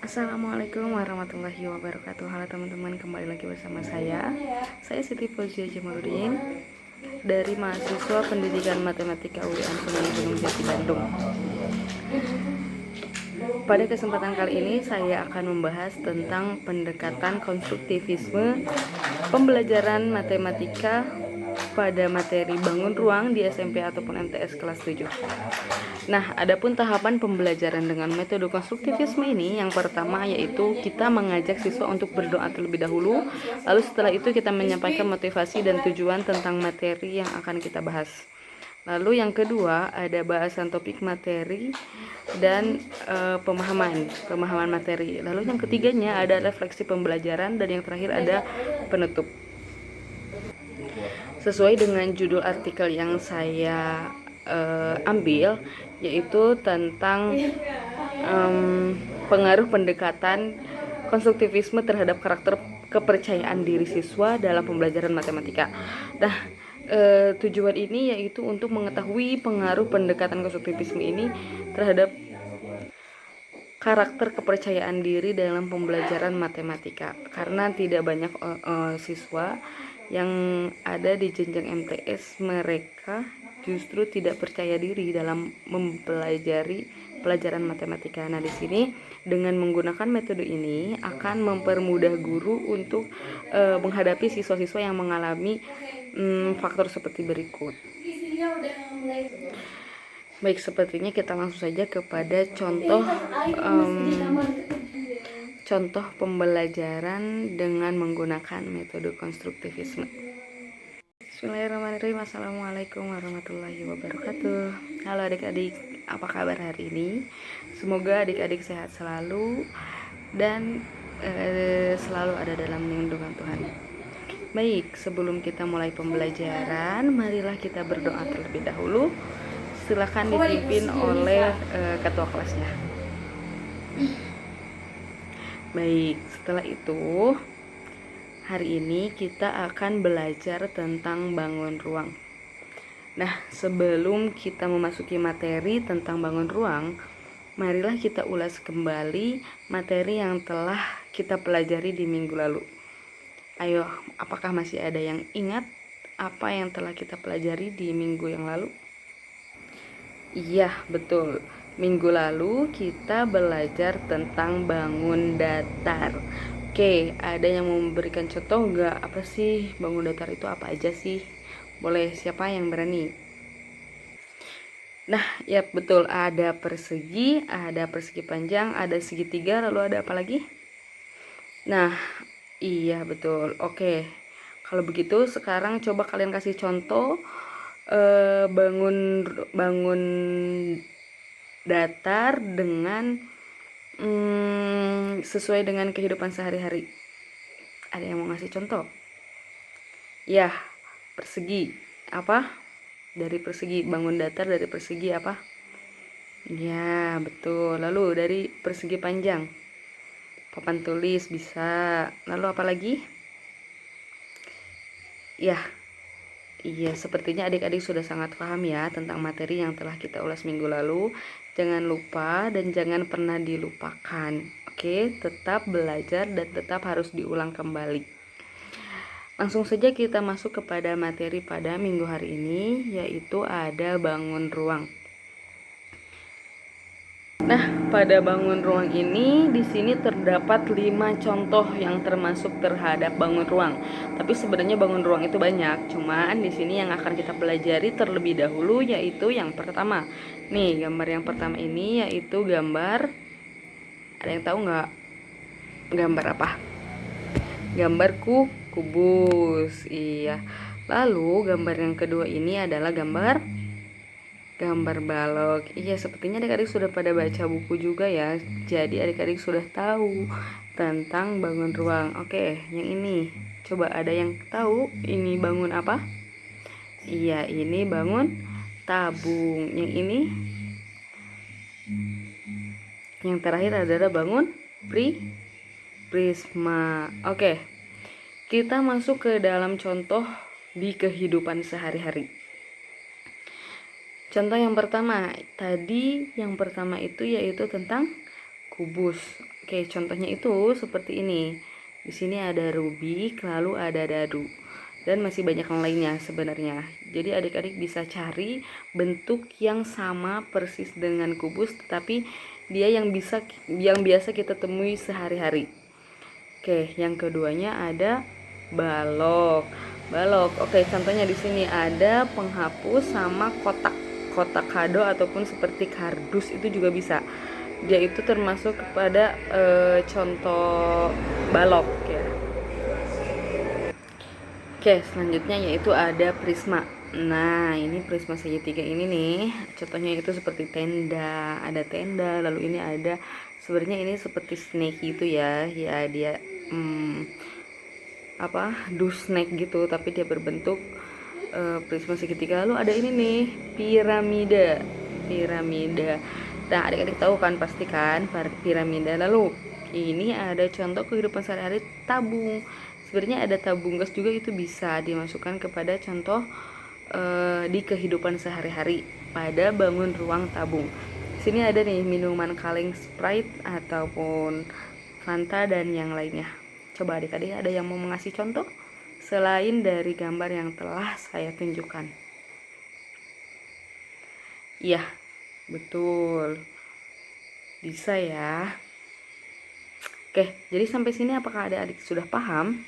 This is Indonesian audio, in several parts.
Assalamualaikum warahmatullahi wabarakatuh. Halo teman-teman, kembali lagi bersama saya Siti Fauzia Jamaludin dari mahasiswa Pendidikan Matematika UIN Sunan Gunung Jati Bandung. Pada kesempatan kali ini saya akan membahas tentang pendekatan konstruktivisme pembelajaran matematika pada materi bangun ruang di SMP ataupun MTS kelas 7. Nah, adapun tahapan pembelajaran dengan metode konstruktivisme ini, yang pertama yaitu kita mengajak siswa untuk berdoa terlebih dahulu, lalu setelah itu kita menyampaikan motivasi dan tujuan tentang materi yang akan kita bahas. Lalu yang kedua ada bahasan topik materi dan pemahaman materi. Lalu yang ketiganya ada refleksi pembelajaran, dan yang terakhir ada penutup. Sesuai dengan judul artikel yang saya ambil, yaitu tentang pengaruh pendekatan konstruktivisme terhadap karakter kepercayaan diri siswa dalam pembelajaran matematika. Nah, tujuan ini yaitu untuk mengetahui pengaruh pendekatan konstruktivisme ini terhadap karakter kepercayaan diri dalam pembelajaran matematika, karena tidak banyak siswa yang ada di jenjang MTS mereka justru tidak percaya diri dalam mempelajari pelajaran matematika. Nah, di sini dengan menggunakan metode ini akan mempermudah guru untuk menghadapi siswa-siswa yang mengalami faktor seperti berikut. Baik, sepertinya kita langsung saja kepada contoh pembelajaran dengan menggunakan metode konstruktivisme. Bismillahirrahmanirrahim. Assalamualaikum warahmatullahi wabarakatuh. Halo adik-adik, apa kabar hari ini? Semoga adik-adik sehat selalu dan selalu ada dalam lindungan Tuhan. Baik, sebelum kita mulai pembelajaran, marilah kita berdoa terlebih dahulu. Silakan dipimpin oleh ketua kelasnya. Baik, setelah itu hari ini kita akan belajar tentang bangun ruang. Nah, sebelum kita memasuki materi tentang bangun ruang, marilah kita ulas kembali materi yang telah kita pelajari di minggu lalu. Ayo, apakah masih ada yang ingat apa yang telah kita pelajari di minggu yang lalu? Iya, betul. Minggu lalu kita belajar tentang bangun datar. Oke, ada yang mau memberikan contoh nggak? Apa sih bangun datar itu, apa aja sih? Boleh, siapa yang berani? Nah, ya betul, ada persegi panjang, ada segitiga, lalu ada apa lagi? Nah, iya betul. Oke, kalau begitu sekarang coba kalian kasih contoh bangun datar dengan sesuai dengan kehidupan sehari-hari. Ada yang mau ngasih contoh? Ya, persegi. Apa? Dari persegi, bangun datar dari persegi apa? Ya, betul. Lalu dari persegi panjang, papan tulis bisa. Lalu apa lagi? Ya, iya, sepertinya adik-adik sudah sangat paham ya tentang materi yang telah kita ulas minggu lalu. Jangan lupa dan jangan pernah dilupakan. Oke, tetap belajar dan tetap harus diulang kembali. Langsung saja kita masuk kepada materi pada minggu hari ini, yaitu ada bangun ruang. Nah, pada bangun ruang ini di sini terdapat 5 contoh yang termasuk terhadap bangun ruang. Tapi sebenarnya bangun ruang itu banyak, cuman di sini yang akan kita pelajari terlebih dahulu yaitu yang pertama. Nih, gambar yang pertama ini yaitu gambar, ada yang tahu nggak? Gambar apa? Gambar kubus. Iya. Lalu gambar yang kedua ini adalah gambar balok. Iya, sepertinya adik-adik sudah pada baca buku juga ya. Jadi adik-adik sudah tahu tentang bangun ruang. Oke, yang ini. Coba ada yang tahu ini bangun apa? Iya, ini bangun tabung. Yang ini? Yang terakhir adalah bangun prisma. Oke. Kita masuk ke dalam contoh di kehidupan sehari-hari. Contoh yang pertama, tadi yang pertama itu yaitu tentang kubus. Oke, contohnya itu seperti ini. Di sini ada rubik, lalu ada dadu, dan masih banyak yang lainnya sebenarnya. Jadi adik-adik bisa cari bentuk yang sama persis dengan kubus, tetapi dia yang biasa kita temui sehari-hari. Oke, yang keduanya ada balok. Balok. Oke, contohnya di sini ada penghapus sama kotak. Kotak kado ataupun seperti kardus itu juga bisa. Dia itu termasuk kepada contoh balok ya. Oke, selanjutnya yaitu ada prisma. Nah, ini prisma segitiga ini nih. Contohnya itu seperti tenda, ada tenda, lalu ini ada sebenarnya ini seperti snake gitu ya. Ya, dia snake gitu, tapi dia berbentuk prisma segitiga. Lalu ada ini nih, piramida. Piramida. Nah, adik-adik tahu kan pasti kan piramida. Lalu ini ada contoh kehidupan sehari-hari tabung. Sebenarnya ada tabung gas juga, itu bisa dimasukkan kepada contoh di kehidupan sehari-hari pada bangun ruang tabung. Sini ada nih minuman kaleng Sprite ataupun Fanta dan yang lainnya. Coba adik-adik ada yang mau mengasih contoh selain dari gambar yang telah saya tunjukkan? Iya, betul. Bisa ya. Oke, jadi sampai sini apakah adik-adik sudah paham?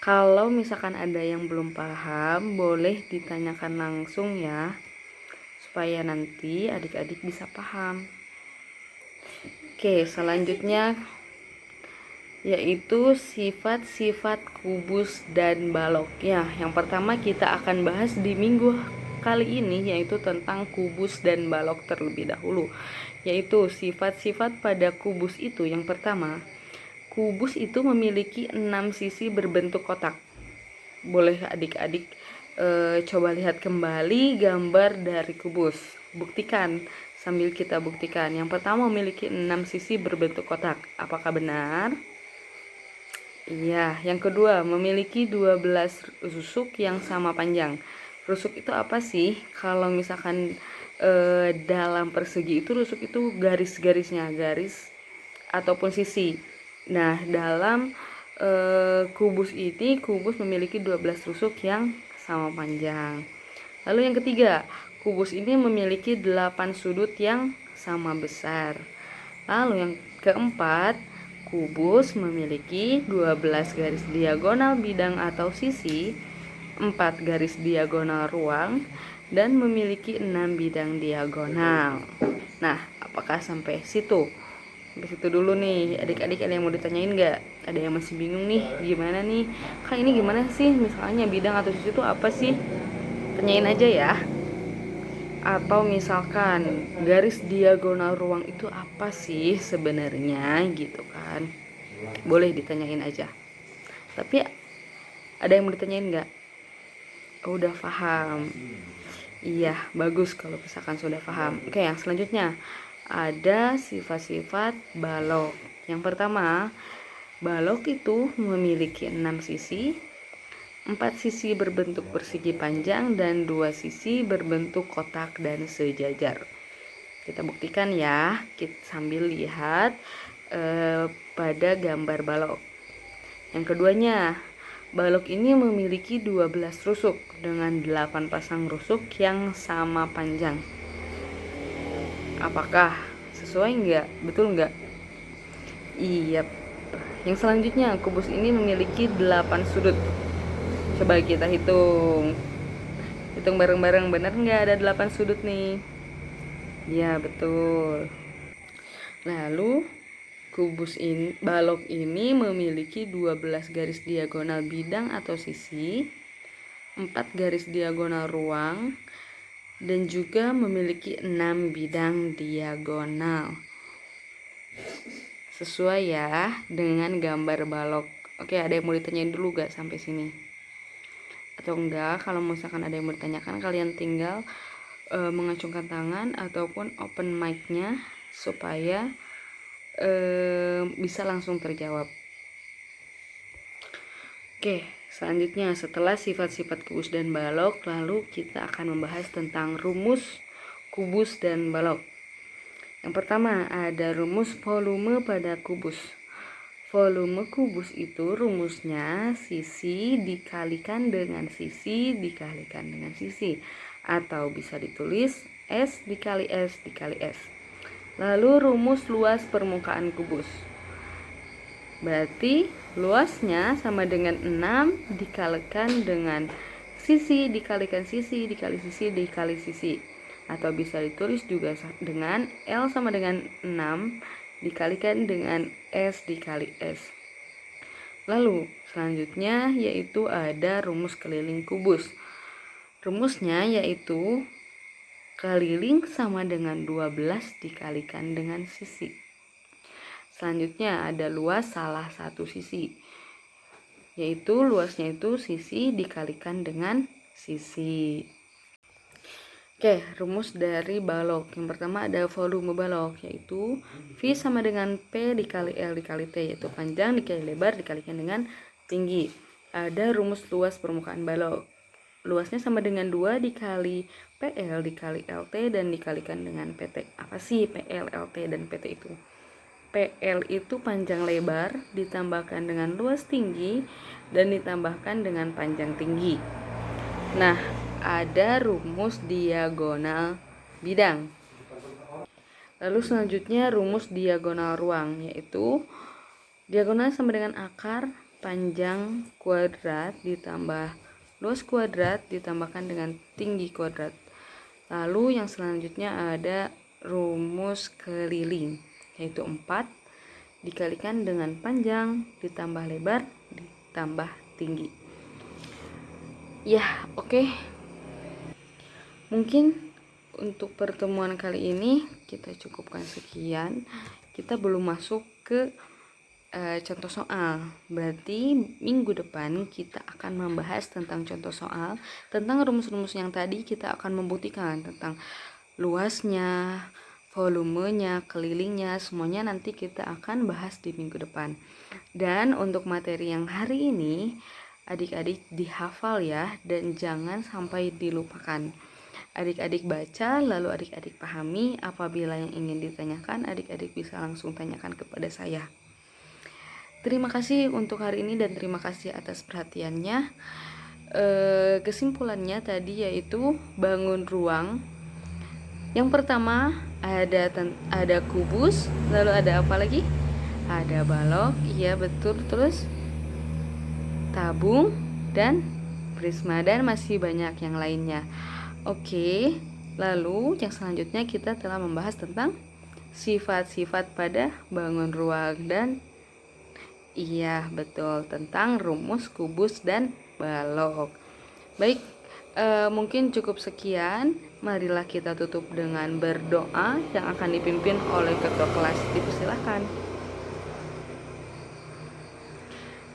Kalau misalkan ada yang belum paham, boleh ditanyakan langsung ya, supaya nanti adik-adik bisa paham. Oke, selanjutnya yaitu sifat-sifat kubus dan balok. Ya, yang pertama kita akan bahas di minggu kali ini yaitu tentang kubus dan balok terlebih dahulu. Yaitu sifat-sifat pada kubus itu. Yang pertama, kubus itu memiliki 6 sisi berbentuk kotak. Boleh adik-adik coba lihat kembali gambar dari kubus. Buktikan, sambil kita buktikan. Yang pertama memiliki 6 sisi berbentuk kotak. Apakah benar? Iya. Yang kedua memiliki 12 rusuk yang sama panjang. Rusuk itu apa sih? Kalau misalkan dalam persegi itu rusuk itu garis-garisnya, garis ataupun sisi. Nah, dalam kubus ini, kubus memiliki 12 rusuk yang sama panjang. Lalu yang ketiga, kubus ini memiliki 8 sudut yang sama besar. Lalu yang keempat, kubus memiliki 12 garis diagonal bidang atau sisi, 4 garis diagonal ruang, dan memiliki 6 bidang diagonal. Nah, apakah sampai situ? Sampai situ dulu nih, adik-adik ada yang mau ditanyain nggak? Ada yang masih bingung nih, gimana nih? Kak, ini gimana sih? Misalnya bidang atau sisi itu apa sih? Tanyain aja ya. Atau misalkan garis diagonal ruang itu apa sih sebenarnya gitu kan? Boleh ditanyain aja. Tapi ada yang mau ditanyain nggak? Oh, udah paham. Iya, bagus kalau misalkan sudah paham. Oke, yang selanjutnya ada sifat-sifat balok. Yang pertama, balok itu memiliki 6 sisi, 4 sisi berbentuk persegi panjang dan 2 sisi berbentuk kotak dan sejajar. Kita buktikan ya, kita sambil lihat pada gambar balok. Yang keduanya, balok ini memiliki 12 rusuk dengan 8 pasang rusuk yang sama panjang. Apakah sesuai enggak? Betul enggak? Iya. Yang selanjutnya, kubus ini memiliki 8 sudut. Coba kita hitung. Hitung bareng-bareng, benar enggak ada 8 sudut nih? Ya, betul. Lalu balok ini memiliki 12 garis diagonal bidang atau sisi, 4 garis diagonal ruang, dan juga memiliki 6 bidang diagonal. Sesuai ya dengan gambar balok. Oke, ada yang mau ditanyain dulu gak sampai sini? Atau enggak, kalau misalkan ada yang mau ditanyakan, kalian tinggal mengacungkan tangan ataupun open mic-nya supaya bisa langsung terjawab. Oke, selanjutnya setelah sifat-sifat kubus dan balok, lalu kita akan membahas tentang rumus kubus dan balok. Yang pertama ada rumus volume pada kubus. Volume kubus itu rumusnya sisi dikalikan dengan sisi dikalikan dengan sisi, atau bisa ditulis S dikali S dikali S. Lalu rumus luas permukaan kubus. Berarti luasnya sama dengan 6 dikalikan dengan sisi dikalikan sisi dikali sisi dikali sisi, atau bisa ditulis juga dengan L sama dengan 6 dikalikan dengan S dikali S. Lalu selanjutnya yaitu ada rumus keliling kubus. Rumusnya yaitu keliling sama dengan 12 dikalikan dengan sisi. Selanjutnya ada luas salah satu sisi, yaitu luasnya itu sisi dikalikan dengan sisi. Oke, rumus dari balok. Yang pertama ada volume balok, yaitu V sama dengan P dikali L dikali T, yaitu panjang dikali lebar dikalikan dengan tinggi. Ada rumus luas permukaan balok. Luasnya sama dengan 2 dikali PL dikali LT dan dikalikan dengan PT. Apa sih PL, LT, dan PT itu? PL itu panjang lebar ditambahkan dengan luas tinggi dan ditambahkan dengan panjang tinggi. Nah, ada rumus diagonal bidang. Lalu selanjutnya rumus diagonal ruang, yaitu diagonal sama dengan akar panjang kuadrat ditambah luas kuadrat ditambahkan dengan tinggi kuadrat. Lalu yang selanjutnya ada rumus keliling, yaitu 4 dikalikan dengan panjang ditambah lebar ditambah tinggi. Ya, oke. Mungkin untuk pertemuan kali ini kita cukupkan sekian. Kita belum masuk ke contoh soal. Berarti minggu depan kita akan membahas tentang contoh soal, tentang rumus-rumus yang tadi kita akan membuktikan tentang luasnya, volumenya, kelilingnya, semuanya nanti kita akan bahas di minggu depan. Dan untuk materi yang hari ini, adik-adik dihafal ya, dan jangan sampai dilupakan. Adik-adik baca, lalu adik-adik pahami. Apabila yang ingin ditanyakan, adik-adik bisa langsung tanyakan kepada saya. Terima kasih untuk hari ini dan terima kasih atas perhatiannya. Kesimpulannya tadi yaitu bangun ruang. Yang pertama ada kubus, lalu ada apa lagi? Ada balok, iya betul, terus tabung dan prisma, dan masih banyak yang lainnya. Oke, lalu yang selanjutnya kita telah membahas tentang sifat-sifat pada bangun ruang dan iya betul tentang rumus kubus dan balok. Baik, mungkin cukup sekian. Marilah kita tutup dengan berdoa yang akan dipimpin oleh ketua kelas. Dipersilakan.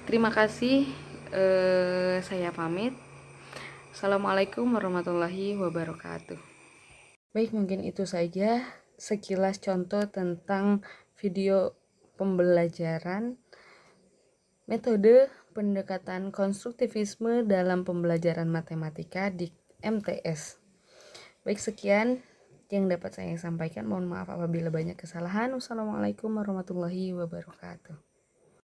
Terima kasih. Saya pamit. Assalamualaikum warahmatullahi wabarakatuh. Baik, mungkin itu saja sekilas contoh tentang video pembelajaran metode pendekatan konstruktivisme dalam pembelajaran matematika di MTS. Baik, sekian yang dapat saya sampaikan. Mohon maaf apabila banyak kesalahan. Wassalamualaikum warahmatullahi wabarakatuh.